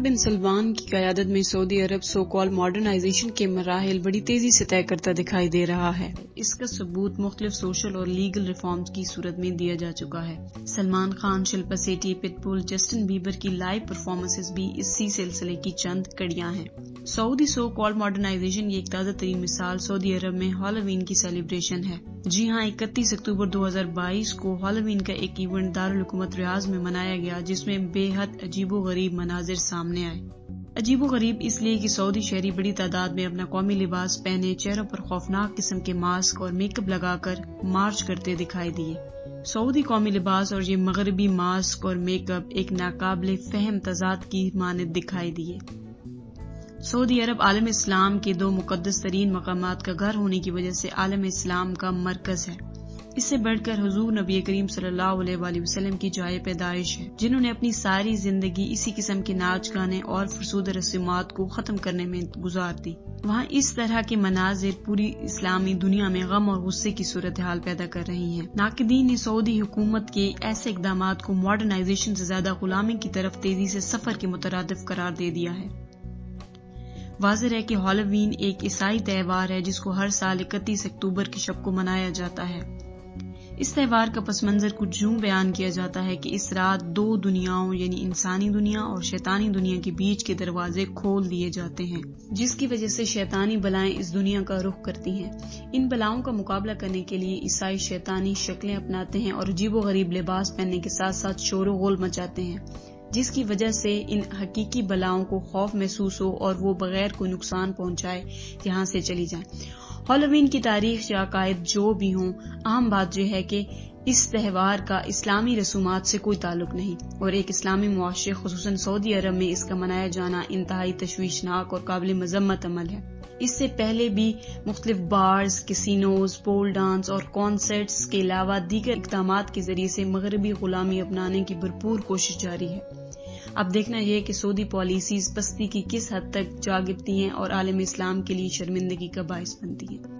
بن سلمان کی قیادت میں سعودی عرب سو کال ماڈرنائزیشن کے مراحل بڑی تیزی سے طے کرتا دکھائی دے رہا ہے۔ اس کا ثبوت مختلف سوشل اور لیگل ریفارمز کی صورت میں دیا جا چکا ہے۔ سلمان خان، شلپا شیٹی، پٹ بل، جسٹن بیبر کی لائیو پرفارمنسز بھی اسی سلسلے کی چند کڑیاں ہیں۔ سعودی سو کال ماڈرنائزیشن کی ایک تازہ ترین مثال سعودی عرب میں ہالووین کی سیلیبریشن ہے۔ جی ہاں، 31 اکتوبر 2022 کو ہالووین کا ایک ایونٹ دارالحکومت ریاض میں منایا گیا، جس میں بے حد عجیب و غریب مناظر سامنے آئے۔ عجیب و غریب اس لیے کہ سعودی شہری بڑی تعداد میں اپنا قومی لباس پہنے، چہروں پر خوفناک قسم کے ماسک اور میک اپ لگا کر مارچ کرتے دکھائی دیے۔ سعودی قومی لباس اور یہ مغربی ماسک اور میک اپ ایک ناقابل فہم تضاد کی مانند دکھائی دیے۔ سعودی عرب عالم اسلام کے دو مقدس ترین مقامات کا گھر ہونے کی وجہ سے عالم اسلام کا مرکز ہے۔ اس سے بڑھ کر حضور نبی کریم صلی اللہ علیہ وآلہ وسلم کی جائے پیدائش ہے، جنہوں نے اپنی ساری زندگی اسی قسم کے ناچ گانے اور فرسودہ رسومات کو ختم کرنے میں گزار دی۔ وہاں اس طرح کے مناظر پوری اسلامی دنیا میں غم اور غصے کی صورتحال پیدا کر رہی ہیں۔ ناقدین نے سعودی حکومت کے ایسے اقدامات کو ماڈرنائزیشن سے زیادہ غلامی کی طرف تیزی سے سفر کے مترادف قرار دے دیا ہے۔ واضح ہے کہ ہالووین ایک عیسائی تہوار ہے جس کو ہر سال 31 اکتوبر کی شب کو منایا جاتا ہے۔ اس تہوار کا پس منظر کچھ یوں بیان کیا جاتا ہے کہ اس رات دو دنیاؤں یعنی انسانی دنیا اور شیطانی دنیا کے بیچ کے دروازے کھول دیے جاتے ہیں، جس کی وجہ سے شیطانی بلائیں اس دنیا کا رخ کرتی ہیں۔ ان بلاؤں کا مقابلہ کرنے کے لیے عیسائی شیطانی شکلیں اپناتے ہیں اور عجیب و غریب لباس پہننے کے ساتھ ساتھ شور و غل مچاتے ہیں، جس کی وجہ سے ان حقیقی بلاؤں کو خوف محسوس ہو اور وہ بغیر کوئی نقصان پہنچائے یہاں سے چلی جائیں۔ ہالووین کی تاریخ یا عقائد جو بھی ہوں، اہم بات یہ ہے کہ اس تہوار کا اسلامی رسومات سے کوئی تعلق نہیں، اور ایک اسلامی معاشرے خصوصاً سعودی عرب میں اس کا منایا جانا انتہائی تشویشناک اور قابل مذمت عمل ہے۔ اس سے پہلے بھی مختلف بارز، کسینوز، پول ڈانس اور کانسرٹس کے علاوہ دیگر اقدامات کے ذریعے سے مغربی غلامی اپنانے کی بھرپور کوشش جاری ہے۔ اب دیکھنا یہ کہ سعودی پالیسیز پستی کی کس حد تک جا گرتی ہیں اور عالم اسلام کے لیے شرمندگی کا باعث بنتی ہیں۔